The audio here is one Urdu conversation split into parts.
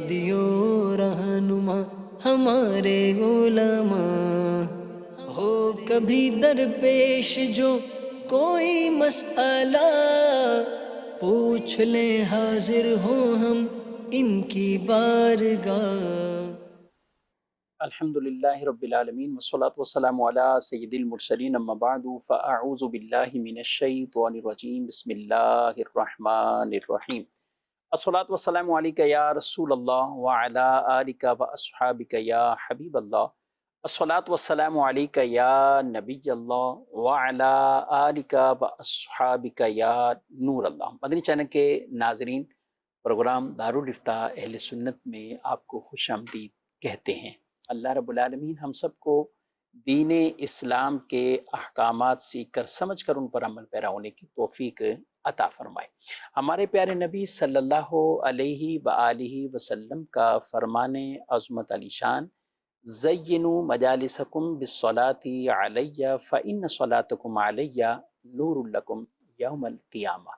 دیو رہنما ہمارے علماء، ہو کبھی درپیش جو کوئی مسئلہ، پوچھ لیں حاضر ہوں ہم ان کی بارگاہ۔ الحمد للہ رب العالمین والصلاة والسلام علی سید المرسلین، اما بعد فاعوذ باللہ من الشیطان الرجیم، بسم اللہ الرحمن الرحیم۔ الصلاة والسلام علیکہ یا رسول اللہ وعلی آلکہ واصحابکہ یا حبیب اللہ، الصلاة والسلام علیکہ یا نبی اللہ وعلی آلکہ واصحابکہ یا نور اللہ۔ مدنی چینل کے ناظرین، پروگرام دارالافتاء اہل سنت میں آپ کو خوش آمدید کہتے ہیں۔ اللہ رب العالمین ہم سب کو دین اسلام کے احکامات سیکھ کر سمجھ کر ان پر عمل پیرا ہونے کی توفیق عطا فرمائے۔ ہمارے پیارے نبی صلی اللہ علیہ وآلہ وسلم کا فرمان عظمت علی شان، زینوا مجالسکم بالصلاۃ علیہ فإن صلاتکم علیہ نور لکم یوم القیامہ۔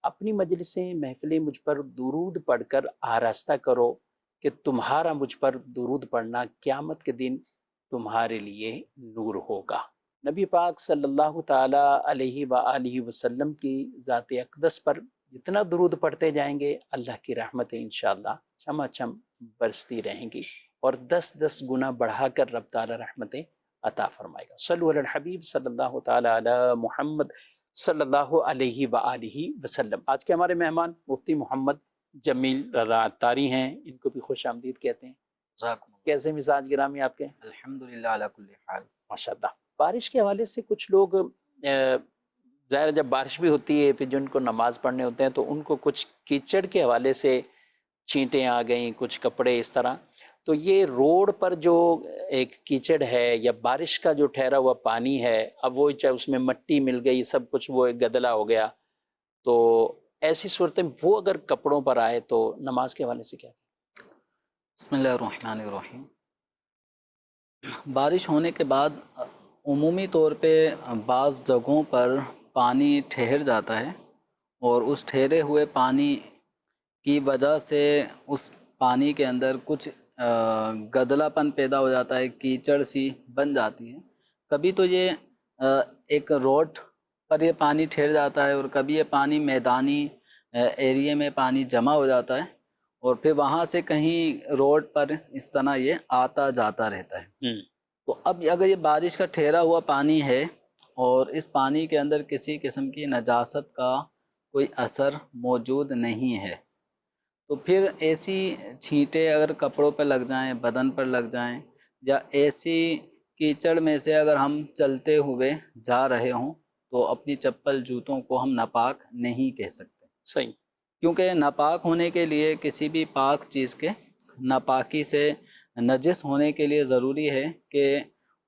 اپنی مجلسیں محفلیں مجھ پر درود پڑھ کر آراستہ کرو کہ تمہارا مجھ پر درود پڑھنا قیامت کے دن تمہارے لیے نور ہوگا۔ نبی پاک صلی اللہ تعالی علیہ وآلہ وسلم کی ذات اقدس پر جتنا درود پڑھتے جائیں گے، اللہ کی رحمتیں انشاءاللہ چماچم برستی رہیں گی اور 10 گنا بڑھا کر رب تعالی رحمتیں عطا فرمائے گا۔ صلو علی الحبیب صلی اللہ تعالی علی محمد صلی اللہ علیہ وآلہ وسلم۔ آج کے ہمارے مہمان مفتی محمد جمیل رضا عطاری ہیں، ان کو بھی خوش آمدید کہتے ہیں۔ کیسے مزاج گرامی آپ کے؟ الحمدللہ علی کل حال۔ ماشاءاللہ۔ بارش کے حوالے سے کچھ لوگ ظاہر جب بارش بھی ہوتی ہے پھر جن کو نماز پڑھنے ہوتے ہیں تو ان کو کچھ کیچڑ کے حوالے سے چھینٹیں آ گئیں، کچھ کپڑے اس طرح، تو یہ روڈ پر جو ایک کیچڑ ہے یا بارش کا جو ٹھہرا ہوا پانی ہے، اب وہ چاہے اس میں مٹی مل گئی، سب کچھ وہ ایک گدلا ہو گیا، تو ایسی صورتیں وہ اگر کپڑوں پر آئے تو نماز کے حوالے سے کیا؟ بسم اللہ الرحمن الرحیم۔ بارش ہونے کے بعد عمومی طور پہ بعض جگہوں پر پانی ٹھہر جاتا ہے اور اس ٹھہرے ہوئے پانی کی وجہ سے اس پانی کے اندر کچھ گدلا پن پیدا ہو جاتا ہے، کیچڑ سی بن جاتی ہے۔ کبھی تو یہ ایک روڈ پر یہ پانی ٹھہر جاتا ہے اور کبھی یہ پانی میدانی ایریے میں پانی جمع ہو جاتا ہے اور پھر وہاں سے کہیں روڈ پر اس طرح یہ آتا جاتا رہتا ہے۔ تو اب اگر یہ بارش کا ٹھہرا ہوا پانی ہے اور اس پانی کے اندر کسی قسم کی نجاست کا کوئی اثر موجود نہیں ہے، تو پھر ایسی چھینٹیں اگر کپڑوں پر لگ جائیں، بدن پر لگ جائیں، یا ایسی کیچڑ میں سے اگر ہم چلتے ہوئے جا رہے ہوں تو اپنی چپل جوتوں کو ہم ناپاک نہیں کہہ سکتے۔ صحیح۔ کیونکہ ناپاک ہونے کے لیے کسی بھی پاک چیز کے ناپاکی سے نجس ہونے کے لیے ضروری ہے کہ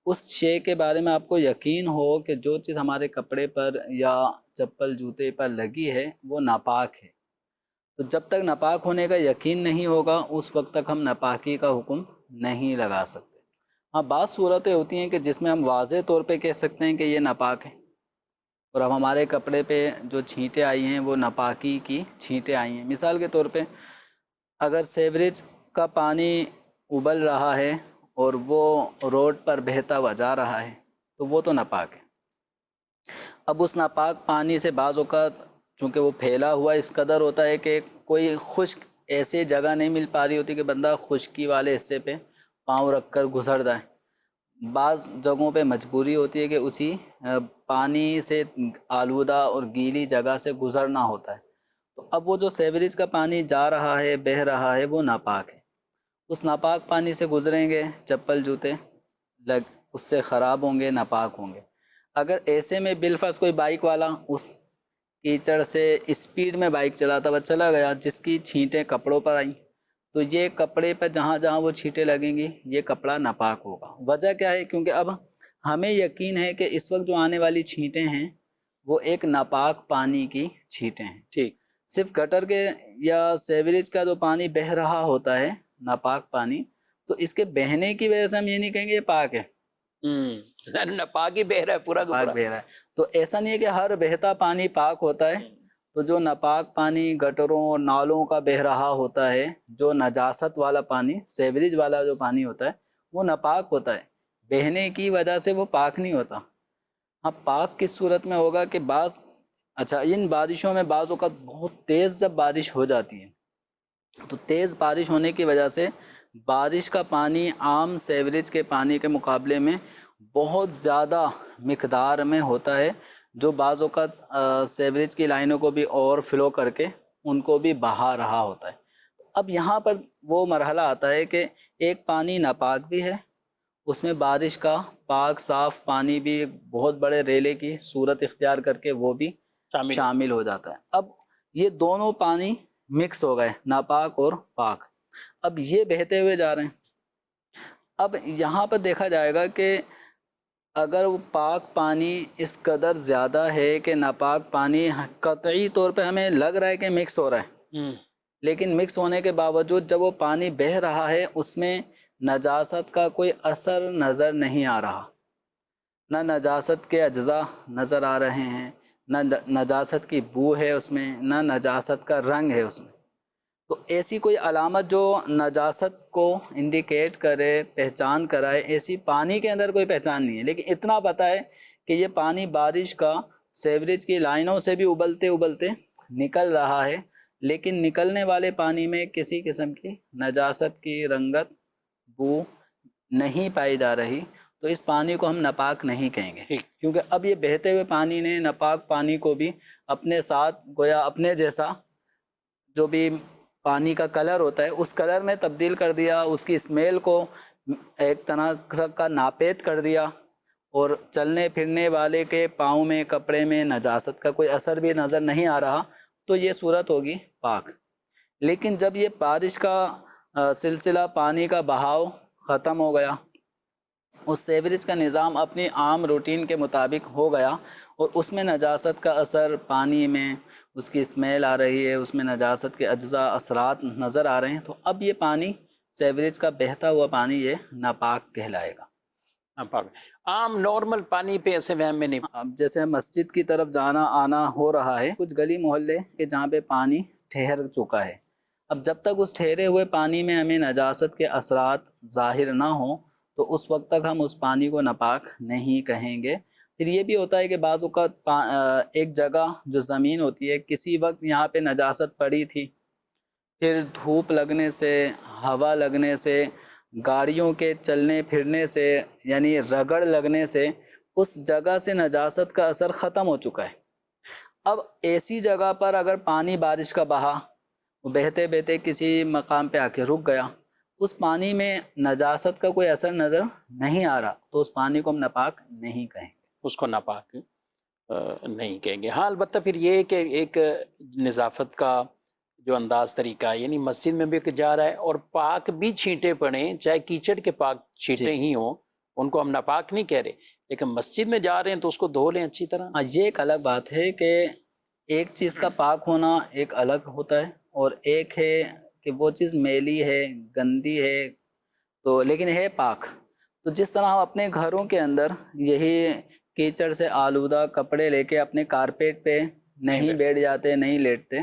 اس شے کے بارے میں آپ کو یقین ہو کہ جو چیز ہمارے کپڑے پر یا چپل جوتے پر لگی ہے وہ ناپاک ہے۔ تو جب تک ناپاک ہونے کا یقین نہیں ہوگا اس وقت تک ہم ناپاکی کا حکم نہیں لگا سکتے۔ ہاں، بعض صورتیں ہوتی ہیں کہ جس میں ہم واضح طور پہ کہہ سکتے ہیں کہ یہ ناپاک ہے، اور اب ہمارے کپڑے پہ جو چھینٹیں آئی ہیں وہ ناپاکی کی چھینٹیں آئی ہیں۔ مثال کے طور پہ اگر سیوریج کا پانی ابل رہا ہے اور وہ روڈ پر بہتا ہوا جا رہا ہے تو وہ تو ناپاک ہے۔ اب اس ناپاک پانی سے بعض اوقات چونکہ وہ پھیلا ہوا اس قدر ہوتا ہے کہ کوئی خشک ایسی جگہ نہیں مل پا رہی ہوتی کہ بندہ خشکی والے حصے پہ پاؤں رکھ کر گزر جائے۔ بعض جگہوں پہ مجبوری ہوتی ہے کہ اسی پانی سے آلودہ اور گیلی جگہ سے گزرنا ہوتا ہے، تو اب وہ جو سیوریج کا پانی جا رہا ہے، بہہ رہا ہے، وہ ناپاک ہے۔ اس ناپاک پانی سے گزریں گے، چپل جوتے اس سے خراب ہوں گے، ناپاک ہوں گے۔ اگر ایسے میں بالفرض کوئی بائک والا اس کیچڑ سے اسپیڈ میں بائک چلاتا ہوا چلا گیا، جس کی چھینٹیں کپڑوں پر آئیں، تو یہ کپڑے پر جہاں جہاں وہ چھینٹیں لگیں گی یہ کپڑا ناپاک ہوگا۔ وجہ کیا ہے؟ کیونکہ اب ہمیں یقین ہے کہ اس وقت جو آنے والی چھینٹیں ہیں وہ ایک ناپاک پانی کی چھینٹیں ہیں۔ ٹھیک۔ صرف گٹر کے یا سیوریج کا جو پانی بہہ رہا ہوتا ہے، ناپاک پانی، تو اس کے بہنے کی وجہ سے ہم یہ نہیں کہیں گے یہ پاک ہے، ناپاک ہی بہہ رہا ہے، پورا کا پاک پورا بہہ رہا ہے۔ تو ایسا نہیں ہے کہ ہر بہتا پانی پاک ہوتا ہے، تو جو ناپاک پانی گٹروں اور نالوں کا بہہ رہا ہوتا ہے، جو نجاست والا پانی، سیوریج والا جو پانی ہوتا ہے وہ ناپاک ہوتا ہے، بہنے کی وجہ سے وہ پاک نہیں ہوتا۔ ہاں پاک کس صورت میں ہوگا کہ ان بارشوں میں بعض اوقات بہت تیز جب بارش ہو جاتی ہے تو تیز بارش ہونے کی وجہ سے بارش کا پانی عام سیوریج کے پانی کے مقابلے میں بہت زیادہ مقدار میں ہوتا ہے، جو بعض اوقات سیوریج کی لائنوں کو بھی اوور فلو کر کے ان کو بھی بہا رہا ہوتا ہے۔ اب یہاں پر وہ مرحلہ آتا ہے کہ ایک پانی ناپاک بھی ہے، اس میں بارش کا پاک صاف پانی بھی بہت بڑے ریلے کی صورت اختیار کر کے وہ بھی شامل ہو جاتا ہے۔ اب یہ دونوں پانی مکس ہو گئے، ناپاک اور پاک، اب یہ بہتے ہوئے جا رہے ہیں۔ اب یہاں پر دیکھا جائے گا کہ اگر وہ پاک پانی اس قدر زیادہ ہے کہ ناپاک پانی قطعی طور پہ ہمیں لگ رہا ہے کہ مکس ہو رہا ہے، لیکن مکس ہونے کے باوجود جب وہ پانی بہہ رہا ہے اس میں نجاست کا کوئی اثر نظر نہیں آ رہا، نہ نجاست کے اجزاء نظر آ رہے ہیں، نہ نجاست کی بو ہے اس میں، نہ نجاست کا رنگ ہے اس میں۔ تو ایسی کوئی علامت جو نجاست کو انڈیکیٹ کرے، پہچان کرائے، ایسی پانی کے اندر کوئی پہچان نہیں ہے، لیکن اتنا پتہ ہے کہ یہ پانی بارش کا سیوریج کی لائنوں سے بھی ابلتے ابلتے نکل رہا ہے، لیکن نکلنے والے پانی میں کسی قسم کی نجاست کی رنگت، بو نہیں پائی جا رہی، تو اس پانی کو ہم ناپاک نہیں کہیں گے، کیونکہ اب یہ بہتے ہوئے پانی نے ناپاک پانی کو بھی اپنے ساتھ گویا اپنے جیسا جو بھی پانی کا کلر ہوتا ہے اس کلر میں تبدیل کر دیا، اس کی اسمیل کو ایک طرح کا ناپید کر دیا، اور چلنے پھرنے والے کے پاؤں میں، کپڑے میں نجاست کا کوئی اثر بھی نظر نہیں آ رہا، تو یہ صورت ہوگی پاک۔ لیکن جب یہ بارش کا سلسلہ، پانی کا بہاؤ ختم ہو گیا، اس سیوریج کا نظام اپنی عام روٹین کے مطابق ہو گیا، اور اس میں نجاست کا اثر پانی میں، اس کی اسمیل آ رہی ہے، اس میں نجاست کے اجزاء، اثرات نظر آ رہے ہیں، تو اب یہ پانی سیوریج کا بہتا ہوا پانی یہ ناپاک کہلائے گا۔ عام نارمل پانی پہ ایسے وہم میں نہیں۔ اب جیسے مسجد کی طرف جانا آنا ہو رہا ہے، کچھ گلی محلے کہ جہاں پہ پانی ٹھہر چکا ہے، اب جب تک اس ٹھہرے ہوئے پانی میں ہمیں نجاست کے اثرات ظاہر نہ ہوں تو اس وقت تک ہم اس پانی کو ناپاک نہیں کہیں گے۔ پھر یہ بھی ہوتا ہے کہ بعض اوقات ایک جگہ جو زمین ہوتی ہے، کسی وقت یہاں پہ نجاست پڑی تھی، پھر دھوپ لگنے سے، ہوا لگنے سے، گاڑیوں کے چلنے پھرنے سے، یعنی رگڑ لگنے سے اس جگہ سے نجاست کا اثر ختم ہو چکا ہے۔ اب ایسی جگہ پر اگر پانی بارش کا بہا بہتے بہتے کسی مقام پہ آ کے رک گیا، اس پانی میں نجاست کا کوئی اثر نظر نہیں آ رہا، تو اس پانی کو ہم ناپاک نہیں کہیں گے، اس کو ناپاک نہیں کہیں گے۔ ہاں البتہ پھر یہ کہ ایک نظافت کا جو انداز طریقہ ہے، یعنی مسجد میں بھی جا رہا ہے اور پاک بھی چھینٹے پڑیں، چاہے کیچڑ کے پاک چھینٹے ہی ہوں، ان کو ہم ناپاک نہیں کہہ رہے، لیکن مسجد میں جا رہے ہیں تو اس کو دھو لیں اچھی طرح۔ ہاں یہ ایک الگ بات ہے کہ ایک چیز کا پاک ہونا ایک الگ ہوتا ہے، اور ایک ہے کہ وہ چیز میلی ہے، گندی ہے، تو لیکن ہے پاک۔ تو جس طرح ہم اپنے گھروں کے اندر یہی کیچڑ سے آلودہ کپڑے لے کے اپنے کارپیٹ پہ نہیں بیٹھ جاتے، نہیں لیٹتے،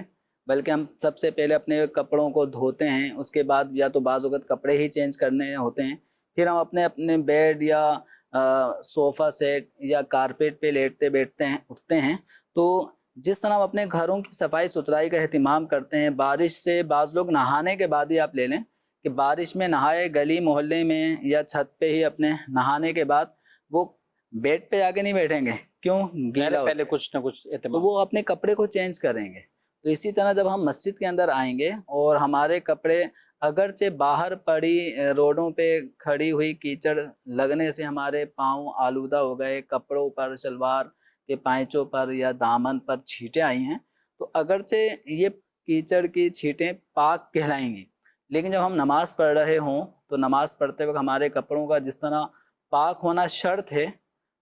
بلکہ ہم سب سے پہلے اپنے کپڑوں کو دھوتے ہیں، اس کے بعد یا تو بعض اوقات کپڑے ہی چینج کرنے ہوتے ہیں، پھر ہم اپنے بیڈ یا صوفہ سیٹ یا کارپیٹ پہ لیٹتے بیٹھتے ہیں، اٹھتے ہیں۔ تو جس طرح ہم اپنے گھروں کی صفائی ستھرائی کا اہتمام کرتے ہیں، بارش سے بعض لوگ نہانے کے بعد ہی آپ لے لیں کہ بارش میں نہائے، گلی محلے میں یا چھت پہ ہی اپنے نہانے کے بعد وہ بیڈ پہ آگے نہیں بیٹھیں گے، کیوں؟ گیلا پہلے کچھ نہ کچھ تو اہتمام، وہ اپنے کپڑے کو چینج کریں گے۔ تو اسی طرح جب ہم مسجد کے اندر آئیں گے اور ہمارے کپڑے اگرچہ باہر پڑی روڈوں پہ کھڑی ہوئی کیچڑ لگنے سے ہمارے پاؤں آلودہ ہو گئے، کپڑوں پر، شلوار کے پائچوں پر یا دامن پر چھینٹیں آئی ہیں، تو اگرچہ یہ کیچڑ کی چھینٹیں پاک کہلائیں گی، لیکن جب ہم نماز پڑھ رہے ہوں تو نماز پڑھتے وقت ہمارے کپڑوں کا جس طرح پاک ہونا شرط ہے،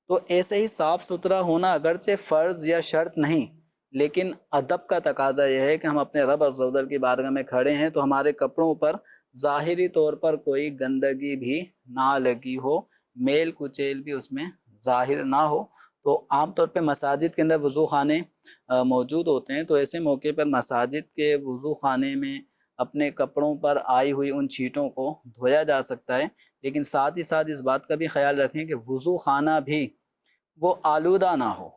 تو ایسے ہی صاف ستھرا ہونا اگرچہ فرض یا شرط نہیں، لیکن ادب کا تقاضا یہ ہے کہ ہم اپنے رب عز و جل کی بارگاہ میں کھڑے ہیں تو ہمارے کپڑوں پر ظاہری طور پر کوئی گندگی بھی نہ لگی ہو، میل کچیل بھی اس میں ظاہر نہ ہو، تو عام طور پہ مساجد کے اندر وضو خانے موجود ہوتے ہیں، تو ایسے موقع پر مساجد کے وضو خانے میں اپنے کپڑوں پر آئی ہوئی ان چھینٹوں کو دھویا جا سکتا ہے، لیکن ساتھ ہی ساتھ اس بات کا بھی خیال رکھیں کہ وضو خانہ بھی وہ آلودہ نہ ہو۔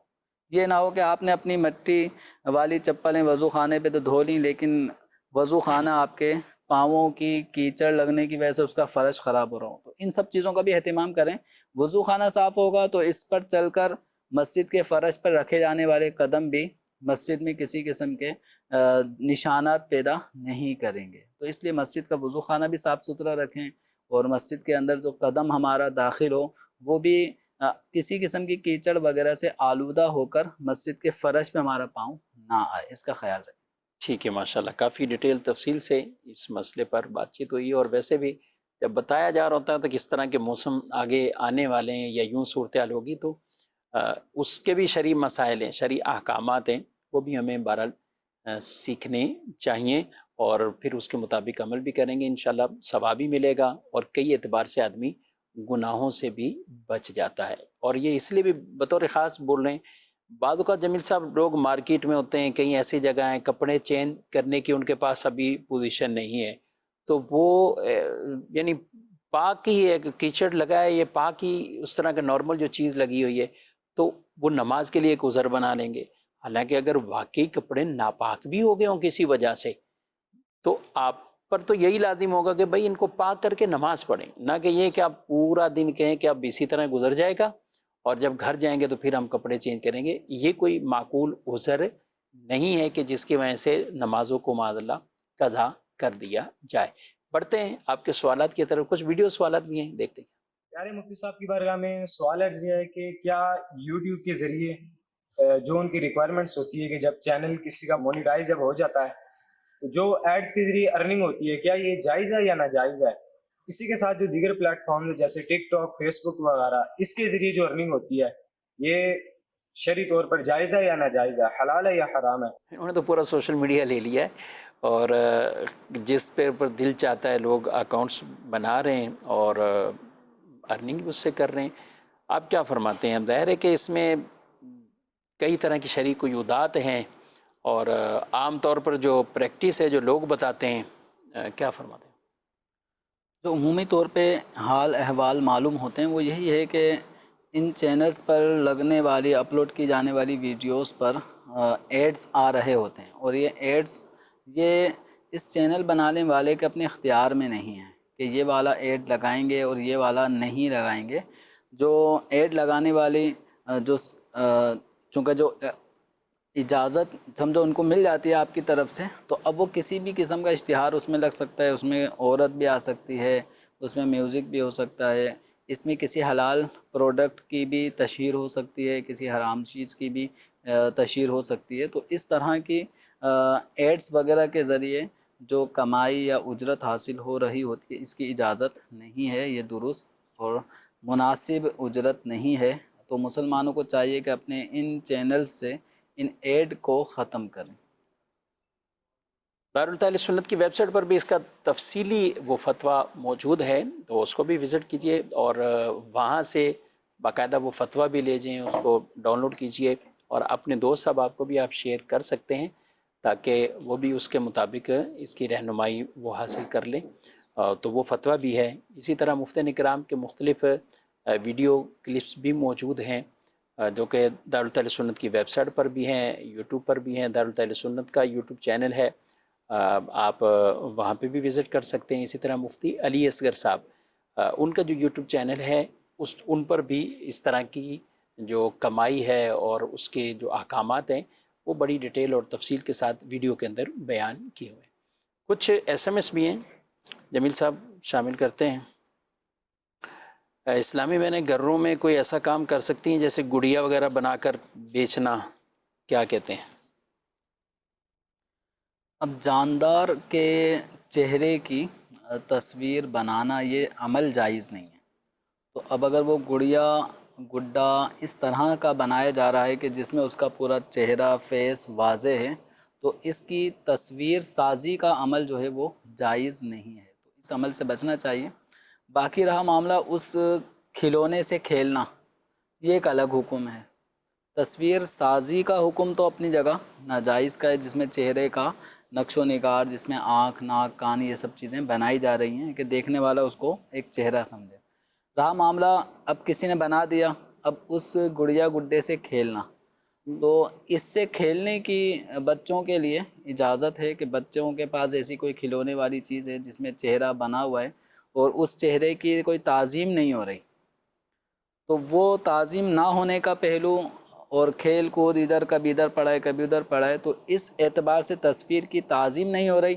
یہ نہ ہو کہ آپ نے اپنی مٹی والی چپلیں وضو خانے پہ تو دھو لیں، لیکن وضو خانہ آپ کے پاؤں کی کیچڑ لگنے کی وجہ سے اس کا فرش خراب ہو رہا ہو، تو ان سب چیزوں کا بھی اہتمام کریں۔ وضو خانہ صاف ہوگا تو اس پر چل کر مسجد کے فرش پر رکھے جانے والے قدم بھی مسجد میں کسی قسم کے نشانات پیدا نہیں کریں گے، تو اس لیے مسجد کا وضو خانہ بھی صاف ستھرا رکھیں، اور مسجد کے اندر جو قدم ہمارا داخل ہو وہ بھی کسی قسم کی کیچڑ وغیرہ سے آلودہ ہو کر مسجد کے فرش پہ ہمارا پاؤں نہ آئے، اس کا خیال رکھیں۔ ٹھیک ہے، ماشاءاللہ کافی ڈیٹیل تفصیل سے اس مسئلے پر بات چیت ہوئی ہے، اور ویسے بھی جب بتایا جا رہا ہوتا ہے تو کس طرح کے موسم آگے آنے والے ہیں یا یوں صورتحال ہوگی، تو اس کے بھی شرعی مسائل ہیں، شرعی احکامات ہیں، وہ بھی ہمیں بہرحال سیکھنے چاہیے، اور پھر اس کے مطابق عمل بھی کریں گے، انشاءاللہ ثواب بھی ملے گا، اور کئی اعتبار سے آدمی گناہوں سے بھی بچ جاتا ہے۔ اور یہ اس لیے بھی بطور خاص بول رہے ہیں، بعض اوقات جمیل صاحب لوگ مارکیٹ میں ہوتے ہیں، کئی ایسی جگہ ہیں کپڑے چینج کرنے کی ان کے پاس ابھی پوزیشن نہیں ہے، تو وہ یعنی پاک ہی ہے، کیچڑ لگا ہے، یہ پاک ہی اس طرح کا نارمل جو چیز لگی ہوئی ہے، تو وہ نماز کے لیے ایک عذر بنا لیں گے۔ حالانکہ اگر واقعی کپڑے ناپاک بھی ہو گئے ہوں کسی وجہ سے، تو آپ پر تو یہی لازم ہوگا کہ بھائی ان کو پاک کر کے نماز پڑھیں، نہ کہ یہ کہ آپ پورا دن کہیں کہ اب اسی طرح گزر جائے گا اور جب گھر جائیں گے تو پھر ہم کپڑے چینج کریں گے۔ یہ کوئی معقول عذر نہیں ہے کہ جس کی وجہ سے نمازوں کو معاذ اللہ قضا کر دیا جائے۔ بڑھتے ہیں آپ کے سوالات کی طرف، کچھ ویڈیو سوالات بھی ہیں، دیکھتے ہیں۔ پیارے مفتی صاحب کی بارگاہ میں سوال عرض یہ ہے کہ کیا یوٹیوب کے ذریعے جو ان کی ریکوائرمنٹس ہوتی ہے کہ جب چینل کسی کا مونیٹائز جب ہو جاتا ہے تو جو ایڈز کے ذریعے ارننگ ہوتی ہے، کیا یہ جائز ہے یا ناجائز ہے؟ اسی کے ساتھ جو دیگر پلیٹ فارمز جیسے ٹک ٹاک، فیس بک وغیرہ، اس کے ذریعے جو ارننگ ہوتی ہے یہ شرعی طور پر جائز ہے یا ناجائز ہے، حلال ہے یا حرام ہے؟ انہوں نے تو پورا سوشل میڈیا لے لیا ہے، اور جس پہ پر دل چاہتا ہے لوگ اکاؤنٹس بنا رہے ہیں اور ارننگ بھی اس سے کر رہے ہیں۔ آپ کیا فرماتے ہیں؟ ظاہر ہے کہ اس میں کئی طرح کی شرعی قیودات ہیں، اور عام طور پر جو پریکٹس ہے جو لوگ بتاتے ہیں، کیا فرماتے ہیں؟ جو عمومی طور پہ حال احوال معلوم ہوتے ہیں وہ یہی ہے کہ ان چینلز پر لگنے والی اپلوڈ کی جانے والی ویڈیوز پر ایڈز آ رہے ہوتے ہیں، اور یہ ایڈز یہ اس چینل بنانے والے کے اپنے اختیار میں نہیں ہیں کہ یہ والا ایڈ لگائیں گے اور یہ والا نہیں لگائیں گے۔ جو ایڈ لگانے والی چونکہ جو اجازت سمجھو ان کو مل جاتی ہے آپ کی طرف سے، تو اب وہ کسی بھی قسم کا اشتہار اس میں لگ سکتا ہے، اس میں عورت بھی آ سکتی ہے، اس میں میوزک بھی ہو سکتا ہے، اس میں کسی حلال پروڈکٹ کی بھی تشہیر ہو سکتی ہے، کسی حرام چیز کی بھی تشہیر ہو سکتی ہے۔ تو اس طرح کی ایڈز وغیرہ کے ذریعے جو کمائی یا اجرت حاصل ہو رہی ہوتی ہے، اس کی اجازت نہیں ہے، یہ درست اور مناسب اجرت نہیں ہے۔ تو مسلمانوں کو چاہیے کہ اپنے ان چینلز سے ان ایڈ کو ختم کریں۔ دارالتعلیم سنت کی ویب سائٹ پر بھی اس کا تفصیلی وہ فتویٰ موجود ہے، تو اس کو بھی وزٹ کیجئے، اور وہاں سے باقاعدہ وہ فتویٰ بھی لے جائیں، اس کو ڈاؤن لوڈ کیجئے، اور اپنے دوست احباب کو بھی آپ شیئر کر سکتے ہیں تاکہ وہ بھی اس کے مطابق اس کی رہنمائی وہ حاصل کر لیں۔ تو وہ فتویٰ بھی ہے۔ اسی طرح مفتیان کرام کے مختلف ویڈیو کلپس بھی موجود ہیں جو کہ دارالتعلیم سنت کی ویب سائٹ پر بھی ہیں، یوٹیوب پر بھی ہیں۔ دارالتعلیم سنت کا یوٹیوب چینل ہے، آپ وہاں پہ بھی وزٹ کر سکتے ہیں۔ اسی طرح مفتی علی اصغر صاحب، ان کا جو یوٹیوب چینل ہے ان پر بھی اس طرح کی جو کمائی ہے اور اس کے جو احکامات ہیں وہ بڑی ڈیٹیل اور تفصیل کے ساتھ ویڈیو کے اندر بیان کیے ہوئے ہیں۔ کچھ ایس ایم ایس بھی ہیں، جمیل صاحب شامل کرتے ہیں۔ اسلامی بہنیں گھروں میں کوئی ایسا کام کر سکتی ہیں جیسے گڑیا وغیرہ بنا کر بیچنا، کیا کہتے ہیں؟ اب جاندار کے چہرے کی تصویر بنانا یہ عمل جائز نہیں ہے، تو اب اگر وہ گڈا اس طرح کا بنایا جا رہا ہے کہ جس میں اس کا پورا چہرہ فیس واضح ہے، تو اس کی تصویر سازی کا عمل جو ہے وہ جائز نہیں ہے، تو اس عمل سے بچنا چاہیے۔ باقی رہا معاملہ اس کھلونے سے کھیلنا، یہ ایک الگ حکم ہے تصویر سازی کا حکم تو اپنی جگہ ناجائز کا ہے، جس میں چہرے کا نقش و نگار، جس میں آنکھ، ناک، کان، یہ سب چیزیں بنائی جا رہی ہیں کہ دیکھنے والا اس کو ایک چہرہ سمجھے۔ رہا معاملہ اب کسی نے بنا دیا، اب اس گڑیا گڈے سے کھیلنا، تو اس سے کھیلنے کی بچوں کے لیے اجازت ہے کہ بچوں کے پاس ایسی کوئی کھلونے والی چیز ہے جس میں چہرہ بنا ہوا ہے اور اس چہرے کی کوئی تعظیم نہیں ہو رہی، تو وہ تعظیم نہ ہونے کا پہلو اور کھیل کود ادھر کبھی ادھر پڑھائے کبھی ادھر پڑھائے، تو اس اعتبار سے تصویر کی تعظیم نہیں ہو رہی،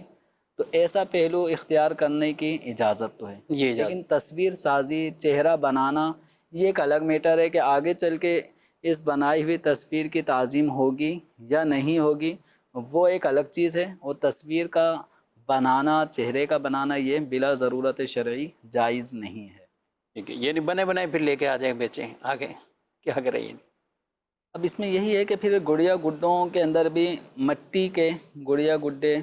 تو ایسا پہلو اختیار کرنے کی اجازت تو ہے۔ یہ اجازت، لیکن تصویر سازی، چہرہ بنانا، یہ ایک الگ میٹر ہے کہ آگے چل کے اس بنائی ہوئی تصویر کی تعظیم ہوگی یا نہیں ہوگی، وہ ایک الگ چیز ہے۔ اور تصویر کا بنانا، چہرے کا بنانا، یہ بلا ضرورت شرعی جائز نہیں ہے۔ ٹھیک ہے، یعنی بنے بنائے پھر لے کے آ جائیں بیچیں، آگے کیا کریں؟ یہ اب اس میں یہی ہے کہ پھر گڑیا گڈوں کے اندر بھی مٹی کے گڑیا گڈے،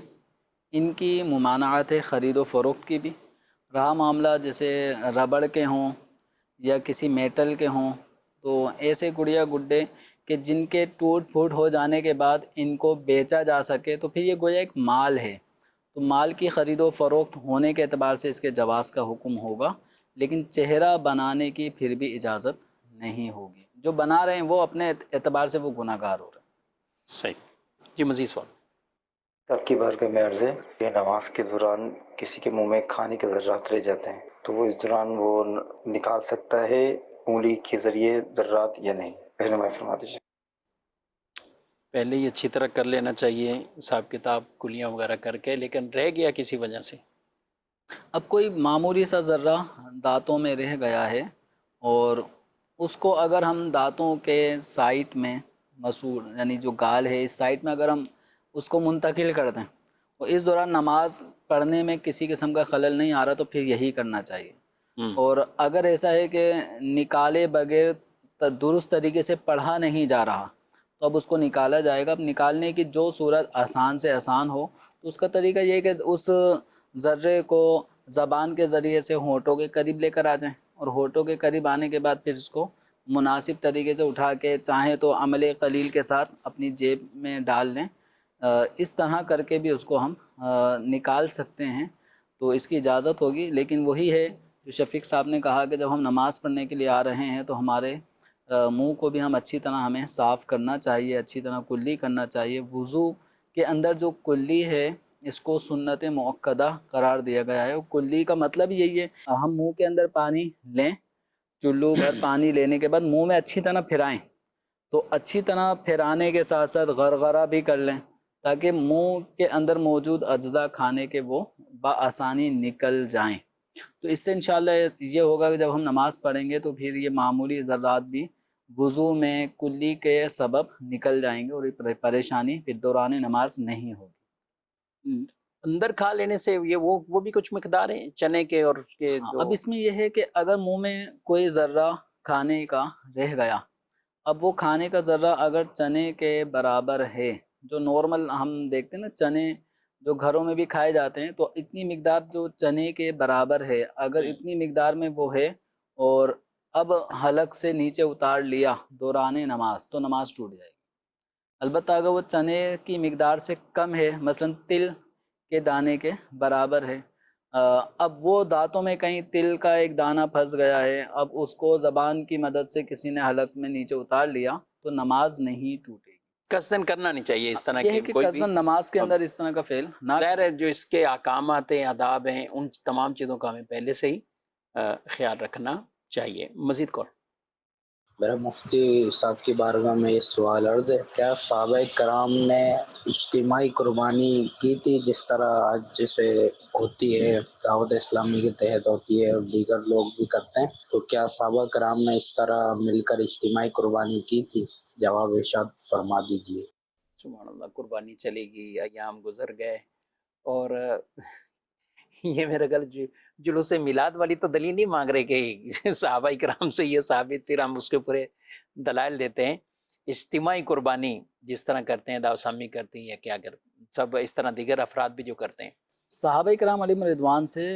ان کی ممانعت ہے خرید و فروخت کی بھی۔ رہا معاملہ جیسے ربڑ کے ہوں یا کسی میٹل کے ہوں، تو ایسے گڑیا گڈے کہ جن کے ٹوٹ پھوٹ ہو جانے کے بعد ان کو بیچا جا سکے، تو پھر یہ گویا ایک مال ہے، تو مال کی خرید و فروخت ہونے کے اعتبار سے اس کے جواز کا حکم ہوگا، لیکن چہرہ بنانے کی پھر بھی اجازت نہیں ہوگی۔ جو بنا رہے ہیں وہ اپنے اعتبار سے وہ گناہ گار ہو رہے ہیں۔ صحیح جی، مزید سوال۔ آپ کی بارگاہ میں عرض ہے کہ نماز کے دوران کسی کے منہ میں کھانے کے ذرات رہ جاتے ہیں تو وہ اس دوران وہ نکال سکتا ہے انگلی کے ذریعے ذرات یا نہیں؟ رہنمائی فرما دیجیے۔ پہلے ہی اچھی طرح کر لینا چاہیے حساب کتاب کلیاں وغیرہ کر کے، لیکن رہ گیا کسی وجہ سے، اب کوئی معمولی سا ذرہ دانتوں میں رہ گیا ہے اور اس کو اگر ہم دانتوں کے سائٹ میں مسور، یعنی جو گال ہے اس سائٹ میں اگر ہم اس کو منتقل کر دیں اور اس دوران نماز پڑھنے میں کسی قسم کا خلل نہیں آ رہا، تو پھر یہی کرنا چاہیے۔ اور اگر ایسا ہے کہ نکالے بغیر درست طریقے سے پڑھا نہیں جا رہا، تو اب اس کو نکالا جائے گا۔ اب نکالنے کی جو صورت آسان سے آسان ہو، تو اس کا طریقہ یہ ہے کہ اس ذرے کو زبان کے ذریعے سے ہونٹوں کے قریب لے کر آ جائیں، اور ہونٹوں کے قریب آنے کے بعد پھر اس کو مناسب طریقے سے اٹھا کے چاہیں تو عمل قلیل کے ساتھ اپنی جیب میں ڈال لیں، اس طرح کر کے بھی اس کو ہم نکال سکتے ہیں، تو اس کی اجازت ہوگی۔ لیکن وہی ہے جو شفیق صاحب نے کہا کہ جب ہم نماز پڑھنے کے لیے آ رہے ہیں تو ہمارے منہ کو بھی ہم اچھی طرح ہمیں صاف کرنا چاہیے، اچھی طرح کلی کرنا چاہیے۔ وضو کے اندر جو کلی ہے اس کو سنت مؤکدہ قرار دیا گیا ہے۔ کلی کا مطلب یہی ہے ہم منہ کے اندر پانی لیں، چلو بھر پانی لینے کے بعد منہ میں اچھی طرح پھرائیں، تو اچھی طرح پھرانے کے ساتھ ساتھ غرغرہ بھی کر لیں تاکہ منہ کے اندر موجود اجزاء کھانے کے وہ بآسانی نکل جائیں۔ تو اس سے انشاءاللہ یہ ہوگا کہ جب ہم نماز پڑھیں گے تو پھر یہ معمولی ذرات بھی وضو میں کلی کے سبب نکل جائیں گے اور یہ پریشانی پھر دوران نماز نہیں ہوگی۔ اندر کھا لینے سے یہ وہ بھی کچھ مقدار ہے چنے کے اور کے جو اب اس میں یہ ہے کہ اگر منہ میں کوئی ذرہ کھانے کا رہ گیا، اب وہ کھانے کا ذرہ اگر چنے کے برابر ہے، جو نارمل ہم دیکھتے ہیں نا چنے جو گھروں میں بھی کھائے جاتے ہیں، تو اتنی مقدار جو چنے کے برابر ہے، اگر اتنی مقدار میں وہ ہے اور اب حلق سے نیچے اتار لیا دوران نماز، تو نماز ٹوٹ جائے گی۔ البتہ اگر وہ چنے کی مقدار سے کم ہے، مثلا تل کے دانے کے برابر ہے، اب وہ دانتوں میں کہیں تل کا ایک دانہ پھنس گیا ہے، اب اس کو زبان کی مدد سے کسی نے حلق میں نیچے اتار لیا تو نماز نہیں ٹوٹے گی۔ قصدن کرنا نہیں چاہیے اس طرح یہ ہے کی کہ کوئی بھی، قصدن نماز کے اندر اس طرح کا فعل نہ ظاہر ہے جو اس کے احکامات ہیں، آداب ہیں، ان تمام چیزوں کا ہمیں پہلے سے ہی خیال رکھنا چاہیے۔ مزید کال۔ میرا مفتی صاحب کی بارگاہ میں یہ سوال عرض ہے، کیا صحابہ کرام نے اجتماعی قربانی کی تھی جس طرح آج جیسے ہوتی ہے، دعوت اسلامی کے تحت ہوتی ہے اور دیگر لوگ بھی کرتے ہیں، تو کیا صحابہ کرام نے اس طرح مل کر اجتماعی قربانی کی تھی؟ جواب ارشاد فرما دیجیے۔ سبحان اللہ، قربانی چلے گی، ایام گزر گئے، اور یہ میرا خیال جلوس میلاد والی تو دلیل نہیں مانگ رہے کہ صحابہ کرام سے یہ ثابت، پھر ہم اس کے پورے دلائل دیتے ہیں۔ اجتماعی قربانی جس طرح کرتے ہیں، دعوت اسلامی کرتی ہیں یا کیا کرتے ہیں، سب اس طرح دیگر افراد بھی جو کرتے ہیں۔ صحابہ کرام علیہم رضوان سے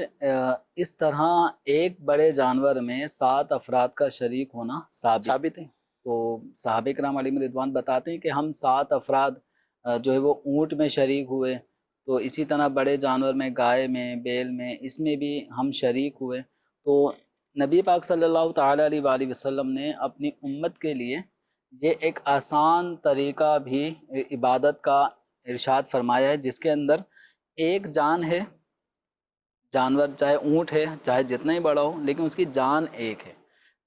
اس طرح ایک بڑے جانور میں 7 افراد کا شریک ہونا ثابت ثابت ہے۔ تو صحابہ کرام علیہم رضوان بتاتے ہیں کہ ہم 7 افراد جو ہے وہ اونٹ میں شریک ہوئے، تو اسی طرح بڑے جانور میں، گائے میں، بیل میں، اس میں بھی ہم شریک ہوئے۔ تو نبی پاک صلی اللہ تعالیٰ علیہ وآلہ وسلم نے اپنی امت کے لیے یہ ایک آسان طریقہ بھی عبادت کا ارشاد فرمایا ہے، جس کے اندر ایک جان ہے، جانور چاہے اونٹ ہے چاہے جتنا ہی بڑا ہو، لیکن اس کی جان ایک ہے۔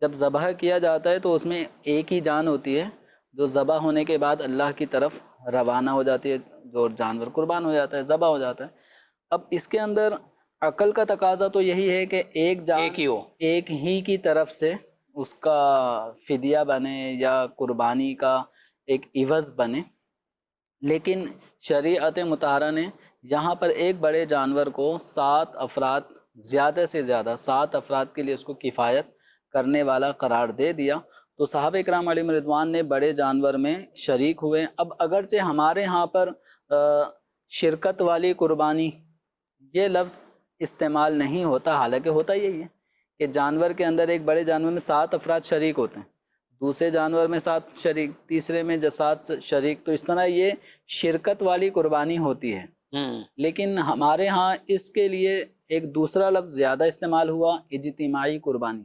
جب ذبح کیا جاتا ہے تو اس میں ایک ہی جان ہوتی ہے جو ذبح ہونے کے بعد اللہ کی طرف روانہ ہو جاتی ہے، جو جانور قربان ہو جاتا ہے، ذبح ہو جاتا ہے۔ اب اس کے اندر عقل کا تقاضا تو یہی ہے کہ ایک جان ایک ہی ہو، ایک ہی کی طرف سے اس کا فدیہ بنے یا قربانی کا ایک عوض بنے، لیکن شریعت مطہرہ نے یہاں پر ایک بڑے جانور کو 7 افراد، زیادہ سے زیادہ 7 افراد کے لیے اس کو کفایت کرنے والا قرار دے دیا۔ تو صحابہ اکرام علیہم رضوان نے بڑے جانور میں شریک ہوئے۔ اب اگرچہ ہمارے ہاں پر شرکت والی قربانی یہ لفظ استعمال نہیں ہوتا، حالانکہ ہوتا یہی ہے کہ جانور کے اندر ایک بڑے جانور میں 7 افراد شریک ہوتے ہیں، دوسرے جانور میں 7 شریک، تیسرے میں 7 شریک، تو اس طرح یہ شرکت والی قربانی ہوتی ہے۔ لیکن ہمارے ہاں اس کے لیے ایک دوسرا لفظ زیادہ استعمال ہوا، اجتماعی قربانی۔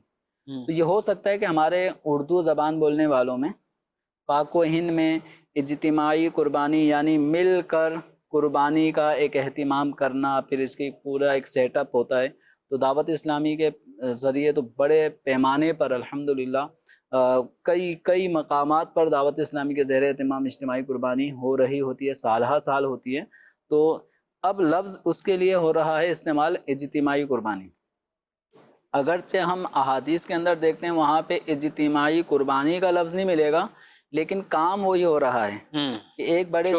تو یہ ہو سکتا ہے کہ ہمارے اردو زبان بولنے والوں میں، پاک و ہند میں اجتماعی قربانی یعنی مل کر قربانی کا ایک اہتمام کرنا، پھر اس کی پورا ایک سیٹ اپ ہوتا ہے۔ تو دعوت اسلامی کے ذریعے تو بڑے پیمانے پر الحمدللہ کئی مقامات پر دعوت اسلامی کے زیر اہتمام اجتماعی قربانی ہو رہی ہوتی ہے، سالہ سال ہوتی ہے۔ تو اب لفظ اس کے لیے ہو رہا ہے استعمال اجتماعی قربانی۔ اگرچہ ہم احادیث کے اندر دیکھتے ہیں وہاں پہ اجتماعی قربانی کا لفظ نہیں ملے گا، لیکن کام وہی ہو رہا ہے کہ ایک بڑے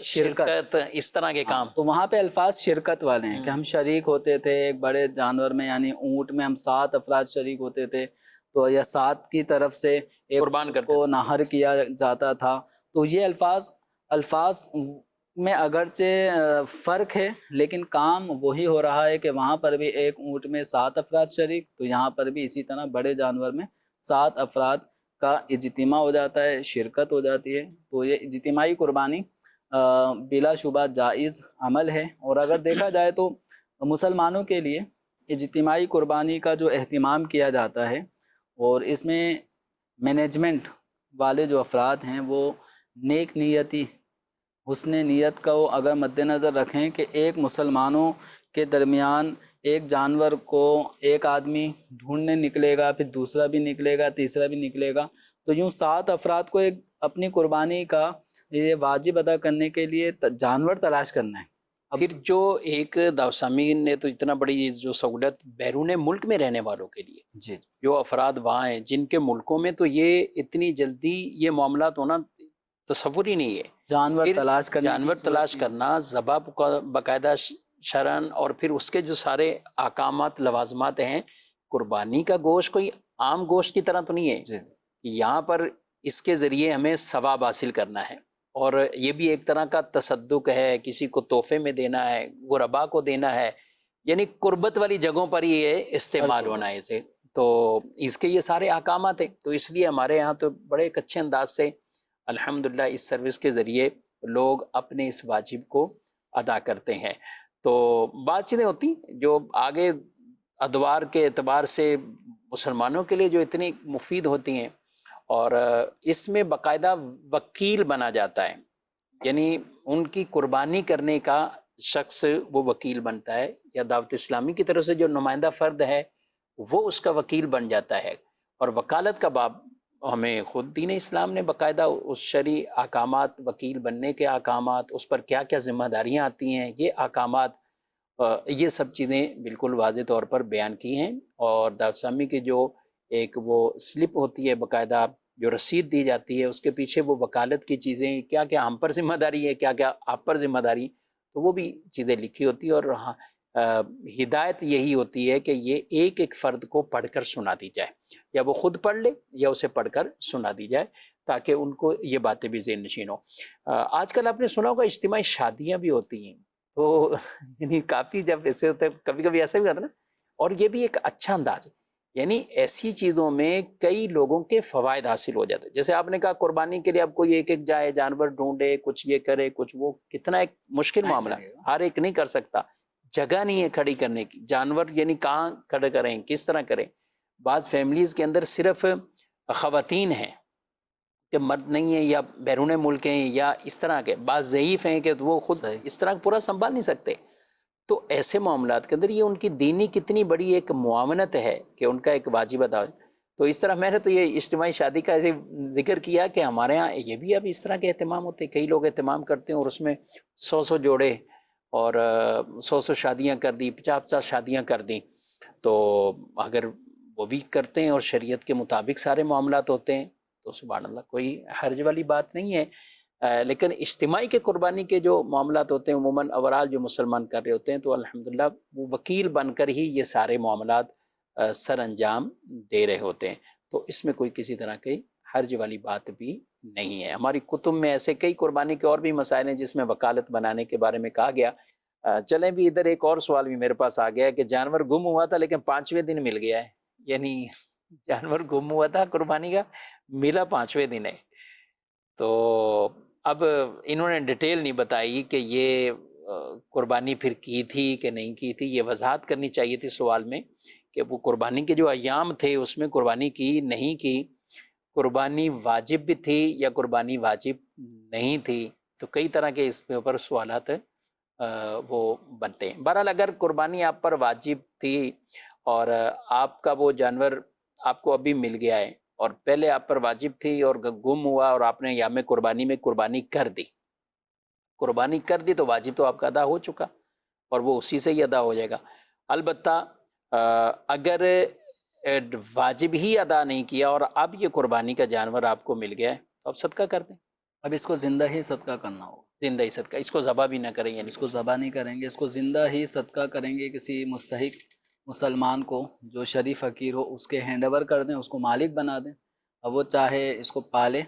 شرکت، اس طرح کے کام۔ تو وہاں پہ الفاظ شرکت والے ہیں کہ ہم شریک ہوتے تھے ایک بڑے جانور میں، یعنی اونٹ میں ہم 7 افراد شریک ہوتے تھے، تو یا 7 کی طرف سے ایک قربان کو نہر کیا جاتا تھا۔ تو یہ الفاظ میں اگرچہ فرق ہے، لیکن کام وہی ہو رہا ہے کہ وہاں پر بھی ایک اونٹ میں 7 افراد شریک، تو یہاں پر بھی اسی طرح بڑے جانور میں 7 افراد کا اجتماع ہو جاتا ہے، شرکت ہو جاتی ہے۔ تو یہ اجتماعی قربانی بلا شبہ جائز عمل ہے۔ اور اگر دیکھا جائے تو مسلمانوں کے لیے اجتماعی قربانی کا جو اہتمام کیا جاتا ہے، اور اس میں مینجمنٹ والے جو افراد ہیں وہ نیک نیتی، حسن نیت کا وہ اگر مد نظر رکھیں کہ ایک مسلمانوں کے درمیان ایک جانور کو ایک آدمی ڈھونڈنے نکلے گا، پھر دوسرا بھی نکلے گا، تیسرا بھی نکلے گا، تو یوں 7 افراد کو ایک اپنی قربانی کا یہ واجب ادا کرنے کے لیے جانور تلاش کرنا ہے۔ پھر جو ایک دعوسامی نے تو اتنا بڑی جو سہولت بیرون ملک میں رہنے والوں کے لیے، جی جو افراد وہاں ہیں جن کے ملکوں میں تو یہ اتنی جلدی یہ معاملات ہونا تصور ہی نہیں ہے، جانور تلاش کرنا، ذبح باقاعدہ شرعن، اور پھر اس کے جو سارے احکامات لوازمات ہیں، قربانی کا گوشت کوئی عام گوشت کی طرح تو نہیں ہے جی۔ یہاں پر اس کے ذریعے ہمیں ثواب حاصل کرنا ہے، اور یہ بھی ایک طرح کا تصدق ہے، کسی کو تحفے میں دینا ہے، غربا کو دینا ہے، یعنی قربت والی جگہوں پر یہ استعمال ہونا ہے اسے، تو اس کے یہ سارے احکامات ہیں۔ تو اس لیے ہمارے یہاں تو بڑے ایک اچھے انداز سے الحمدللہ اس سروس کے ذریعے لوگ اپنے اس واجب کو ادا کرتے ہیں۔ تو بعض چیزیں ہوتی جو آگے ادوار کے اعتبار سے مسلمانوں کے لیے جو اتنی مفید ہوتی ہیں، اور اس میں باقاعدہ وکیل بنا جاتا ہے، یعنی ان کی قربانی کرنے کا شخص وہ وکیل بنتا ہے، یا دعوت اسلامی کی طرف سے جو نمائندہ فرد ہے وہ اس کا وکیل بن جاتا ہے۔ اور وکالت کا باب ہمیں خود دین اسلام نے باقاعدہ اس شرعی احکامات، وکیل بننے کے احکامات، اس پر کیا کیا ذمہ داریاں آتی ہیں، یہ احکامات، یہ سب چیزیں بالکل واضح طور پر بیان کی ہیں۔ اور دعوت اسلامی کی جو ایک وہ سلپ ہوتی ہے باقاعدہ، جو رسید دی جاتی ہے، اس کے پیچھے وہ وکالت کی چیزیں، کیا کیا ہم پر ذمہ داری ہے، کیا کیا آپ پر ذمہ داری، تو وہ بھی چیزیں لکھی ہوتی ہے۔ اور ہدایت یہی ہوتی ہے کہ یہ ایک ایک فرد کو پڑھ کر سنا دی جائے، یا وہ خود پڑھ لے یا اسے پڑھ کر سنا دی جائے، تاکہ ان کو یہ باتیں بھی ذہن نشین ہو۔ آج کل آپ نے سنا ہوگا اجتماعی شادیاں بھی ہوتی ہیں، تو یعنی کافی جب ایسے ہوتے ہیں، کبھی کبھی ایسا بھی ہوتا ہے نا، اور یہ بھی ایک اچھا انداز ہے، یعنی ایسی چیزوں میں کئی لوگوں کے فوائد حاصل ہو جاتے ہیں. جیسے آپ نے کہا قربانی کے لیے اب کوئی ایک ایک جائے جانور ڈھونڈے, کچھ یہ کرے کچھ وہ, کتنا ایک مشکل معاملہ ہے, ہر ایک نہیں کر سکتا, جگہ نہیں ہے کھڑی کرنے کی. جانور یعنی کہاں کھڑے کریں, کس طرح کریں. بعض فیملیز کے اندر صرف خواتین ہیں کہ مرد نہیں ہے یا بیرون ملک ہیں یا اس طرح کے, بعض ضعیف ہیں کہ وہ خود اس طرح پورا سنبھال نہیں سکتے. تو ایسے معاملات کے اندر یہ ان کی دینی کتنی بڑی ایک معاونت ہے کہ ان کا ایک واجب ادا ہو. تو اس طرح میں نے تو یہ اجتماعی شادی کا ایسے ذکر کیا کہ ہمارے ہاں یہ بھی اب اس طرح کے اہتمام ہوتے ہیں. کئی لوگ اہتمام کرتے ہیں اور اس میں 100 جوڑے اور 100 شادیاں کر دی, 50 شادیاں کر دیں. تو اگر وہ بھی کرتے ہیں اور شریعت کے مطابق سارے معاملات ہوتے ہیں تو سبحان اللہ کوئی حرج والی بات نہیں ہے. لیکن اجتماعی کے قربانی کے جو معاملات ہوتے ہیں عموماً اوورال جو مسلمان کر رہے ہوتے ہیں تو الحمدللہ وہ وکیل بن کر ہی یہ سارے معاملات سر انجام دے رہے ہوتے ہیں. تو اس میں کوئی کسی طرح کی حرج والی بات بھی نہیں ہے. ہماری کتب میں ایسے کئی قربانی کے اور بھی مسائل ہیں جس میں وکالت بنانے کے بارے میں کہا گیا. چلیں بھی ادھر ایک اور سوال بھی میرے پاس آ گیا ہے کہ جانور گم ہوا تھا لیکن 5ویں دن مل گیا ہے. یعنی جانور گم ہوا تھا قربانی کا, ملا 5ویں دن ہے. تو اب انہوں نے ڈیٹیل نہیں بتائی کہ یہ قربانی پھر کی تھی کہ نہیں کی تھی. یہ وضاحت کرنی چاہیے تھی سوال میں کہ وہ قربانی کے جو ایام تھے اس میں قربانی کی نہیں کی, قربانی واجب بھی تھی یا قربانی واجب نہیں تھی. تو کئی طرح کے اس کے اوپر سوالات وہ بنتے ہیں. بہرحال اگر قربانی آپ پر واجب تھی اور آپ کا وہ جانور آپ کو ابھی مل گیا ہے اور پہلے آپ پر واجب تھی اور گم ہوا اور آپ نے یام قربانی میں قربانی کر دی, تو واجب تو آپ کا ادا ہو چکا اور وہ اسی سے ہی ادا ہو جائے گا. البتہ اگر واجب ہی ادا نہیں کیا اور اب یہ قربانی کا جانور آپ کو مل گیا ہے تو آپ صدقہ کر دیں. اب اس کو زندہ ہی صدقہ کرنا ہوگا, زندہ ہی صدقہ, اس کو ذبح بھی نہ کریں, یعنی اس کو ذبح نہیں کریں گے, اس کو زندہ ہی صدقہ کریں گے. کسی مستحق مسلمان کو جو شریف فقیر ہو اس کے ہینڈ اوور کر دیں, اس کو مالک بنا دیں. اب وہ چاہے اس کو پالے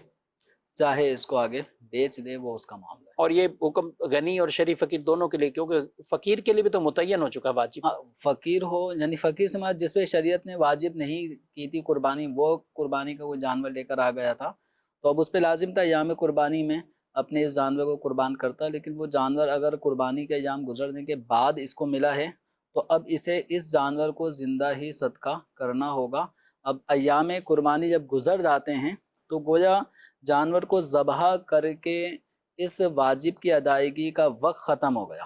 چاہے اس کو آگے بیچ دے, وہ اس کا معاملہ ہے. اور یہ حکم غنی اور شریف فقیر دونوں کے لیے, کیونکہ فقیر کے لیے بھی تو متعین ہو چکا واجب. فقیر ہو یعنی فقیر سے مراد جس پہ شریعت نے واجب نہیں کی تھی قربانی, وہ قربانی کا وہ جانور لے کر آ گیا تھا تو اب اس پہ لازم تھا ایام قربانی میں اپنے اس جانور کو قربان کرتا. لیکن وہ جانور اگر قربانی کے ایام گزرنے کے بعد اس کو ملا ہے تو اب اسے اس جانور کو زندہ ہی صدقہ کرنا ہوگا. اب ایام قربانی جب گزر جاتے ہیں تو گویا جانور کو ذبح کر کے اس واجب کی ادائیگی کا وقت ختم ہو گیا.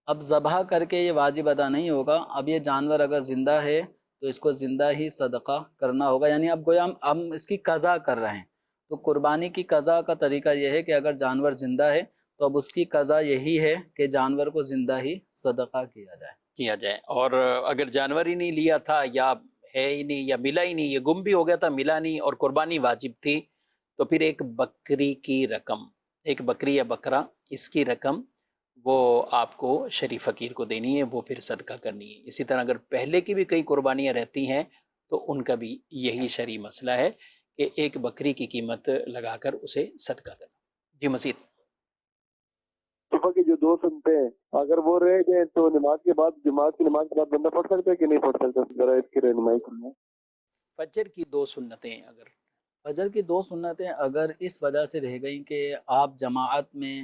اب ذبح کر کے یہ واجب ادا نہیں ہوگا. اب یہ جانور اگر زندہ ہے تو اس کو زندہ ہی صدقہ کرنا ہوگا. یعنی اب گویا ہم اس کی قضا کر رہے ہیں. تو قربانی کی قضا کا طریقہ یہ ہے کہ اگر جانور زندہ ہے تو اب اس کی قضا یہی ہے کہ جانور کو زندہ ہی صدقہ کیا جائے. اور اگر جانور ہی نہیں لیا تھا یا ہے ہی نہیں یا ملا ہی نہیں, یہ گم بھی ہو گیا تھا, ملا نہیں اور قربانی واجب تھی, تو پھر ایک بکری کی رقم, ایک بکری یا بکرا, اس کی رقم وہ آپ کو شریف فقیر کو دینی ہے, وہ پھر صدقہ کرنی ہے. اسی طرح اگر پہلے کی بھی کئی قربانیاں رہتی ہیں تو ان کا بھی یہی شرعی مسئلہ ہے کہ ایک بکری کی قیمت لگا کر اسے صدقہ کرنا. جی مزید. صبح کی جو 2 سنتے ہیں اگر وہ رہ گئے تو نماز کے بعد جماعت کی نماز کے بعد بندہ پڑھ سکتا ہے کہ نہیں پڑھ سکتا؟ ذرا اس کی رہنمائی کرنا. فجر کی 2 سنتیں فجر کی 2 سنتیں اگر اس وجہ سے رہ گئیں کہ آپ جماعت میں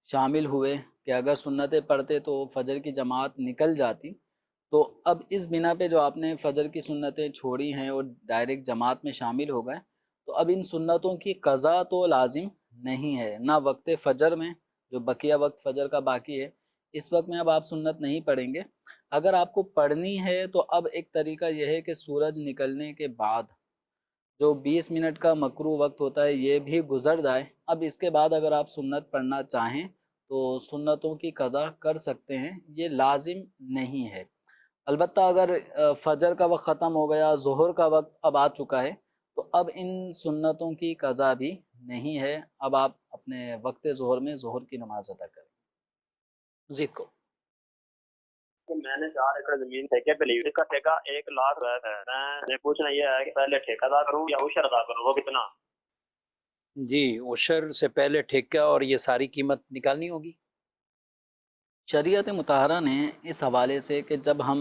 شامل ہوئے کہ اگر سنتیں پڑھتے تو فجر کی جماعت نکل جاتی, تو اب اس بنا پہ جو آپ نے فجر کی سنتیں چھوڑی ہیں اور ڈائریکٹ جماعت میں شامل ہو گئے تو اب ان سنتوں کی قضا تو لازم نہیں ہے. نہ وقت فجر میں جو بقیہ وقت فجر کا باقی ہے اس وقت میں اب آپ سنت نہیں پڑھیں گے. اگر آپ کو پڑھنی ہے تو اب ایک طریقہ یہ ہے کہ سورج نکلنے کے بعد جو 20 منٹ کا مکروہ وقت ہوتا ہے یہ بھی گزر جائے. اب اس کے بعد اگر آپ سنت پڑھنا چاہیں تو سنتوں کی قضا کر سکتے ہیں, یہ لازم نہیں ہے. البتہ اگر فجر کا وقت ختم ہو گیا, ظہر کا وقت اب آ چکا ہے تو اب ان سنتوں کی قضا بھی نہیں ہے. اب آپ اپنے وقت ظہر میں ظہر کی نماز ادا کریں. مزید کو میں نے 4 ایکڑ زمین ٹھیکے پہ لی, اس کا ٹھیکہ 1 لاکھ ہے. میں پوچھنا یہ ہے کہ پہلے ٹھیکہ ادا کروں یا عشر ادا کروں, وہ کتنا؟ جی عشر سے پہلے ٹھیکہ اور یہ ساری قیمت نکالنی ہوگی. شریعت مطہرہ نے اس حوالے سے کہ جب ہم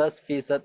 10%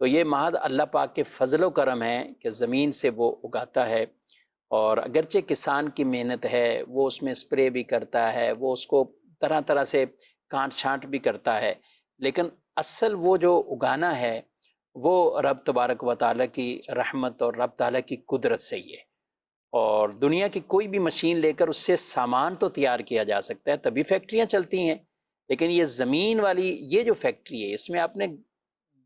تو یہ محض اللہ پاک کے فضل و کرم ہے کہ زمین سے وہ اگاتا ہے، اور اگرچہ کسان کی محنت ہے، وہ اس میں اسپرے بھی کرتا ہے، وہ اس کو طرح طرح سے کانٹ چھانٹ بھی کرتا ہے، لیکن اصل وہ جو اگانا ہے وہ رب تبارک و تعالیٰ کی رحمت اور رب تعالیٰ کی قدرت سے ہی ہے۔ اور دنیا کی کوئی بھی مشین لے کر اس سے سامان تو تیار کیا جا سکتا ہے، تبھی فیکٹریاں چلتی ہیں، لیکن یہ زمین والی یہ جو فیکٹری ہے، اس میں آپ نے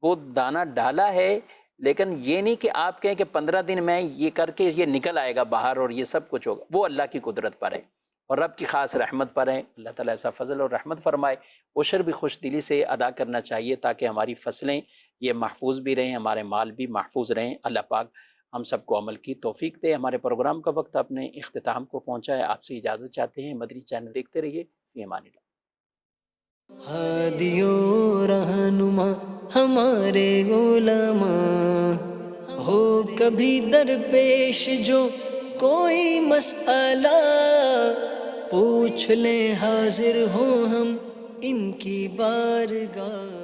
وہ دانہ ڈالا ہے، لیکن یہ نہیں کہ آپ کہیں کہ 15 دن میں یہ کر کے یہ نکل آئے گا باہر اور یہ سب کچھ ہوگا، وہ اللہ کی قدرت پر ہے اور رب کی خاص رحمت پر ہے۔ اللہ تعالیٰ ایسا فضل اور رحمت فرمائے، عشر بھی خوش دلی سے ادا کرنا چاہیے تاکہ ہماری فصلیں یہ محفوظ بھی رہیں، ہمارے مال بھی محفوظ رہیں۔ اللہ پاک ہم سب کو عمل کی توفیق دے۔ ہمارے پروگرام کا وقت اپنے اختتام کو پہنچا ہے، آپ سے اجازت چاہتے ہیں۔ مدری چینل دیکھتے رہیے، فی امان اللہ۔ ہادی و رہنما ہمارے علماء، ہو کبھی درپیش جو کوئی مسئلہ، پوچھ لیں حاضر ہوں ہم ان کی بارگاہ۔